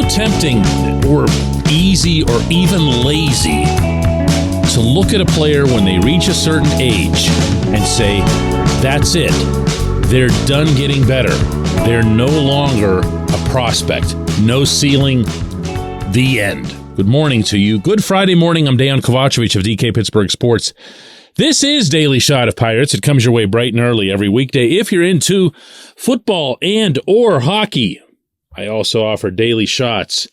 tempting or easy or even lazy to look at a player when they reach a certain age and say, that's it. They're done getting better. They're no longer a prospect. No ceiling. The end. Good morning to you. Good Friday morning. I'm Dejan Kovacevic of DK Pittsburgh Sports. This is Daily Shot of Pirates. It comes your way bright and early every weekday. If you're into football and or hockey, I also offer daily shots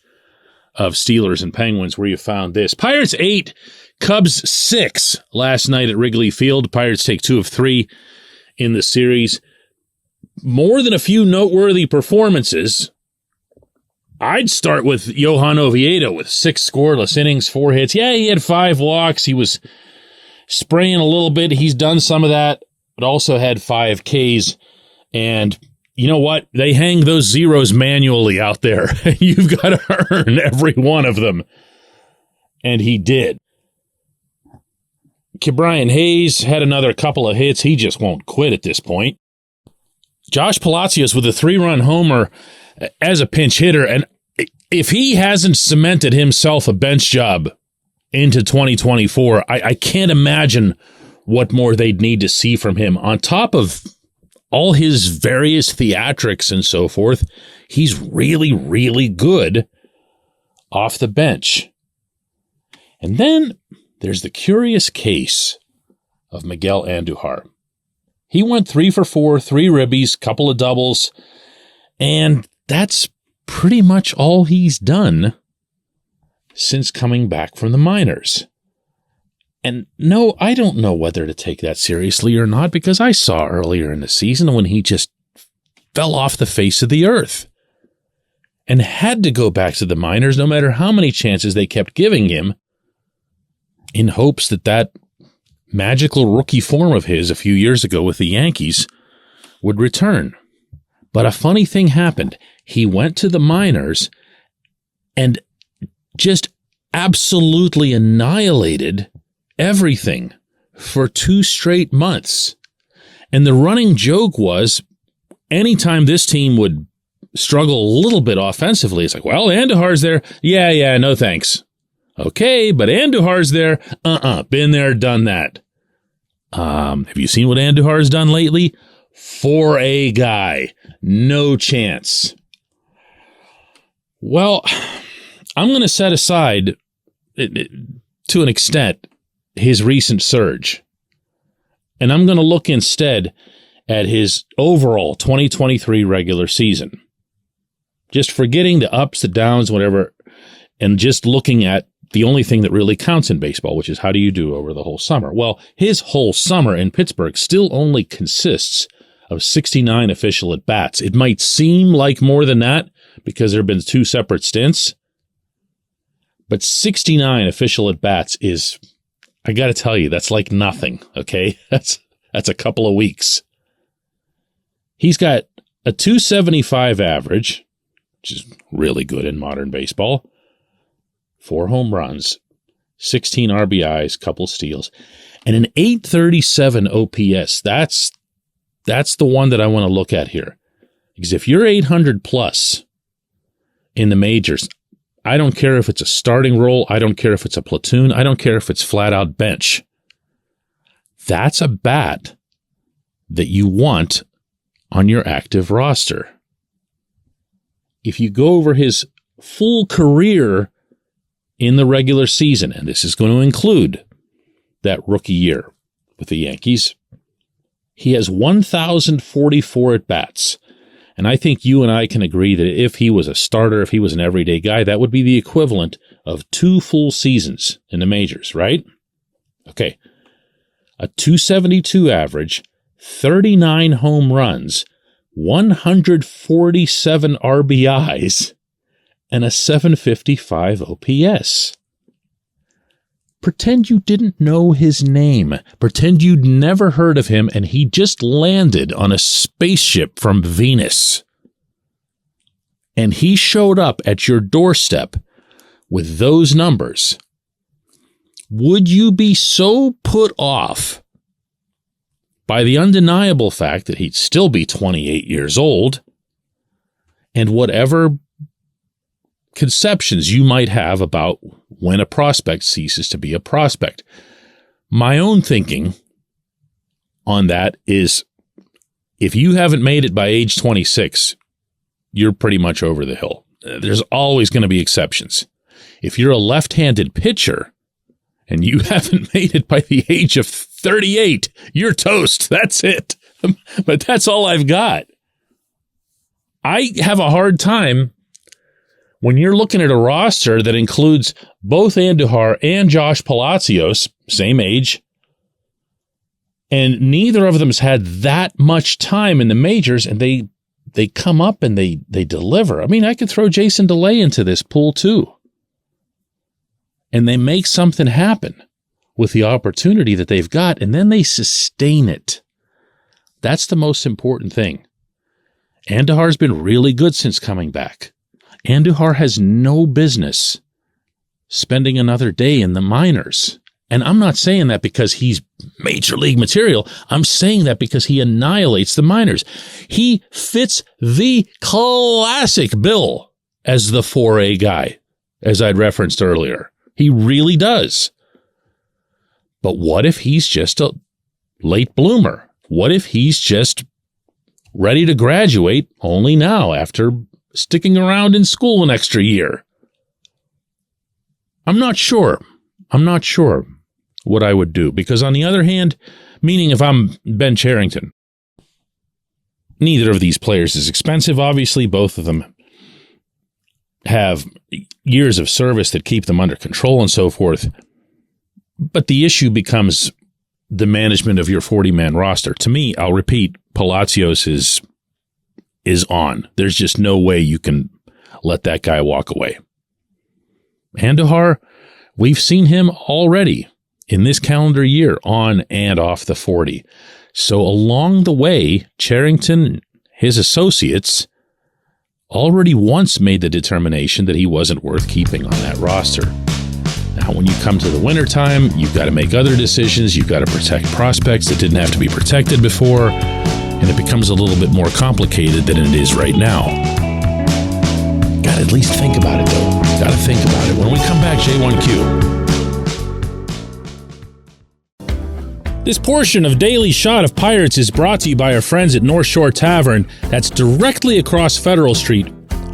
of Steelers and Penguins where you found this. Pirates 8, Cubs 6 last night at Wrigley Field. Pirates take 2 of 3 in the series. More than a few noteworthy performances. I'd start with Johan Oviedo with 6 scoreless innings, 4 hits. Yeah, he had 5 walks. He was spraying a little bit. He's done some of that, but also had 5 Ks. And you know what? They hang those zeros manually out there. You've got to earn every one of them. And he did. Brian Hayes had another couple of hits. He just won't quit at this point. Josh Palacios with a 3-run homer as a pinch hitter. And if he hasn't cemented himself a bench job into 2024, I can't imagine what more they'd need to see from him. On top of all his various theatrics and so forth, he's really, really good off the bench. And then there's the curious case of Miguel Andujar. He went 3 for 4, 3 ribbies, couple of doubles, and that's pretty much all he's done since coming back from the minors. And no, I don't know whether to take that seriously or not, because I saw earlier in the season when he just fell off the face of the earth and had to go back to the minors no matter how many chances they kept giving him, in hopes that that magical rookie form of his a few years ago with the Yankees would return. But a funny thing happened. He went to the minors and just absolutely annihilated everything for 2 straight months. And the running joke was, anytime this team would struggle a little bit offensively, it's like, well, Andujar's there. Yeah, no thanks. Okay, but Andujar's there. Been there, done that. Have you seen what Andujar's done lately? For a guy. No chance. Well, I'm going to set aside, to an extent, his recent surge. And I'm going to look instead at his overall 2023 regular season. Just forgetting the ups, the downs, whatever, and just looking at the only thing that really counts in baseball, which is how do you do over the whole summer? Well, his whole summer in Pittsburgh still only consists of 69 official at-bats. It might seem like more than that because there have been 2 separate stints, but 69 official at-bats is, I got to tell you, that's like nothing, okay? That's a couple of weeks. He's got a .275 average, which is really good in modern baseball, 4 home runs, 16 RBIs, couple steals, and an .837 OPS. That's the one that I want to look at here. Because if you're 800 plus in the majors, I don't care if it's a starting role, I don't care if it's a platoon, I don't care if it's flat out bench. That's a bat that you want on your active roster. If you go over his full career in the regular season, and this is going to include that rookie year with the Yankees, he has 1,044 at-bats. And I think you and I can agree that if he was a starter, if he was an everyday guy, that would be the equivalent of 2 full seasons in the majors, right? Okay. A .272 average, 39 home runs, 147 RBIs, and a .755 OPS. Pretend you didn't know his name. Pretend you'd never heard of him and he just landed on a spaceship from Venus. And he showed up at your doorstep with those numbers. Would you be so put off by the undeniable fact that he'd still be 28 years old and whatever conceptions you might have about when a prospect ceases to be a prospect. My own thinking on that is if you haven't made it by age 26, you're pretty much over the hill. There's always going to be exceptions. If you're a left-handed pitcher and you haven't made it by the age of 38, you're toast. That's it. But that's all I've got. I have a hard time when you're looking at a roster that includes both Andujar and Josh Palacios, same age, and neither of them's had that much time in the majors, and they come up and they deliver. I mean, I could throw Jason DeLay into this pool too. And they make something happen with the opportunity that they've got, and then they sustain it. That's the most important thing. Andujar's been really good since coming back. Andujar has no business spending another day in the minors. And I'm not saying that because he's major league material. I'm saying that because he annihilates the minors. He fits the classic bill as the 4A guy, as I'd referenced earlier. He really does. But what if he's just a late bloomer? What if he's just ready to graduate only now after sticking around in school an extra year? I'm not sure what I would do, because on the other hand, meaning if I'm Ben Cherington, neither of these players is expensive. Obviously, both of them have years of service that keep them under control and so forth. But the issue becomes the management of your 40-man roster. To me, I'll repeat, Palacios is on. There's just no way you can let that guy walk away. Andujar, we've seen him already in this calendar year on and off the 40. So along the way, Cherington, his associates, already once made the determination that he wasn't worth keeping on that roster. Now, when you come to the wintertime, you've got to make other decisions. You've got to protect prospects that didn't have to be protected before, and it becomes a little bit more complicated than it is right now. Got to at least think about it, though. Got to think about it. When we come back, J1Q. This portion of Daily Shot of Pirates is brought to you by our friends at North Shore Tavern. That's directly across Federal Street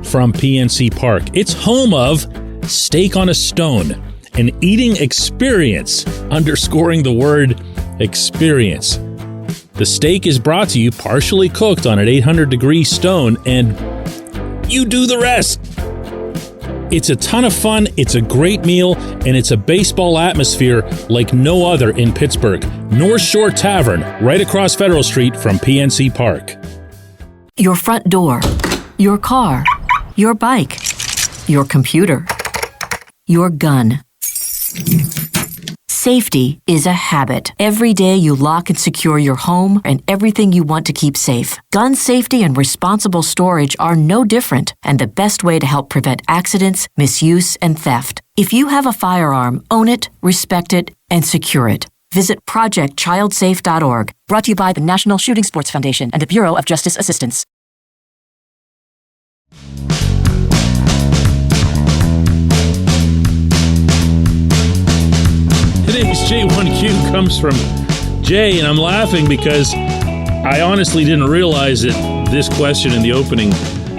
from PNC Park. It's home of Steak on a Stone, an eating experience, underscoring the word experience. The steak is brought to you partially cooked on an 800-degree stone, and you do the rest. It's a ton of fun, it's a great meal, and it's a baseball atmosphere like no other in Pittsburgh. North Shore Tavern, right across Federal Street from PNC Park. Your front door, your car, your bike, your computer, your gun. Safety is a habit. Every day you lock and secure your home and everything you want to keep safe. Gun safety and responsible storage are no different, and the best way to help prevent accidents, misuse, and theft. If you have a firearm, own it, respect it, and secure it. Visit ProjectChildSafe.org. Brought to you by the National Shooting Sports Foundation and the Bureau of Justice Assistance. Today's J1Q comes from Jay, and I'm laughing because I honestly didn't realize that this question in the opening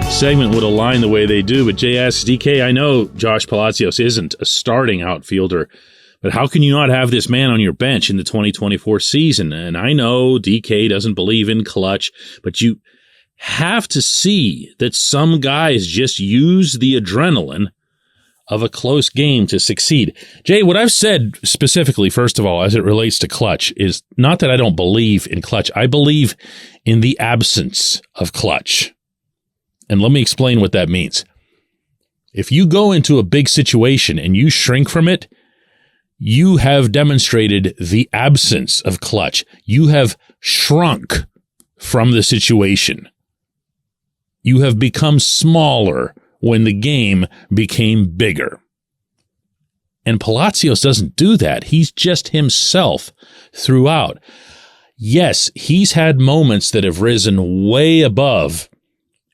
segment would align the way they do. But Jay asks, DK, I know Josh Palacios isn't a starting outfielder, but how can you not have this man on your bench in the 2024 season? And I know DK doesn't believe in clutch, but you have to see that some guys just use the adrenaline of a close game to succeed. Jay, what I've said specifically, first of all, as it relates to clutch, is not that I don't believe in clutch. I believe in the absence of clutch. And let me explain what that means. If you go into a big situation and you shrink from it, you have demonstrated the absence of clutch. You have shrunk from the situation. You have become smaller when the game became bigger. And Palacios doesn't do that. He's just himself throughout. Yes, he's had moments that have risen way above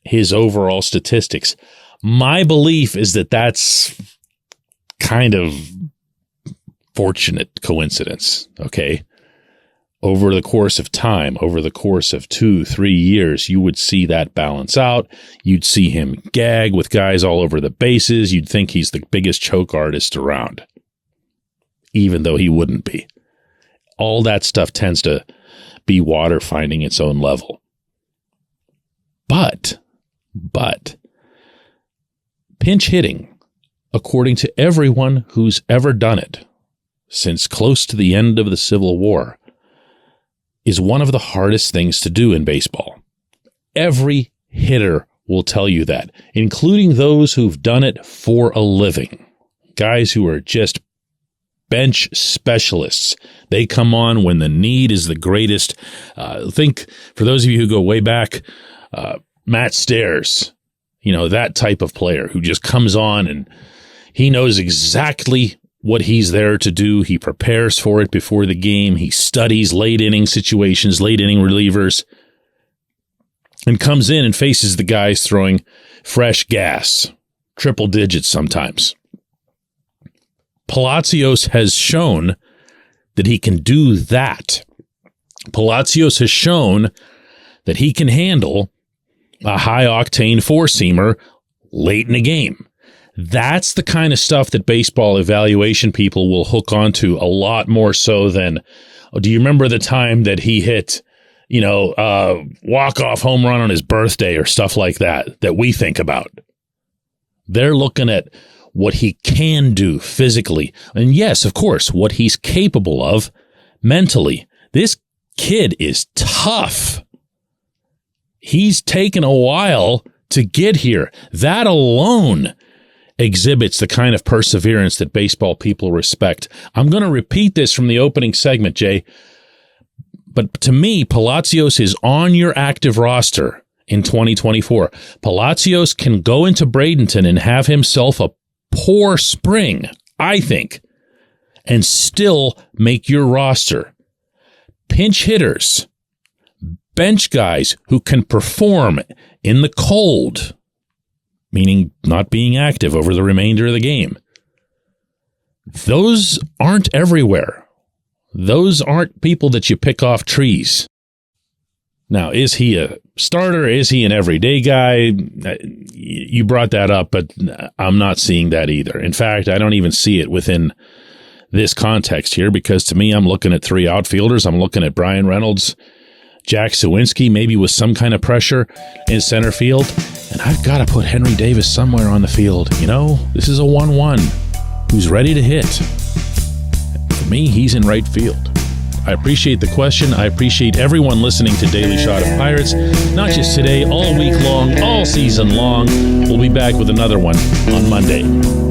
his overall statistics, My belief is that that's kind of fortunate coincidence, okay? Over the course of time, over the course of 2-3 years, you would see that balance out. You'd see him gag with guys all over the bases. You'd think he's the biggest choke artist around, even though he wouldn't be. All that stuff tends to be water finding its own level. But pinch hitting, according to everyone who's ever done it since close to the end of the Civil War, is one of the hardest things to do in baseball. Every hitter will tell you that, including those who've done it for a living. Guys who are just bench specialists. They come on when the need is the greatest. Think, for those of you who go way back, Matt Stairs, that type of player who just comes on and he knows exactly what he's there to do. He prepares for it before the game. He studies late inning situations, late inning relievers, and comes in and faces the guys throwing fresh gas, triple digits sometimes. Palacios has shown that he can do that. Palacios has shown that he can handle a high-octane four-seamer late in a game. That's the kind of stuff that baseball evaluation people will hook onto a lot more so than, do you remember the time that he hit, walk-off home run on his birthday or stuff like that we think about? They're looking at what he can do physically. And yes, of course, what he's capable of mentally. This kid is tough. He's taken a while to get here. That alone exhibits the kind of perseverance that baseball people respect. I'm going to repeat this from the opening segment, Jay. But to me, Palacios is on your active roster in 2024. Palacios can go into Bradenton and have himself a poor spring, I think, and still make your roster. Pinch hitters, bench guys who can perform in the cold, meaning not being active over the remainder of the game. Those aren't everywhere. Those aren't people that you pick off trees. Now, is he a starter? Is he an everyday guy? You brought that up, but I'm not seeing that either. In fact, I don't even see it within this context here, because to me, I'm looking at three outfielders. I'm looking at Brian Reynolds, Jack Sawinski, maybe with some kind of pressure in center field. And I've got to put Henry Davis somewhere on the field. This is a 1-1 who's ready to hit. For me, he's in right field. I appreciate the question. I appreciate everyone listening to Daily Shot of Pirates, not just today, all week long, all season long. We'll be back with another one on Monday.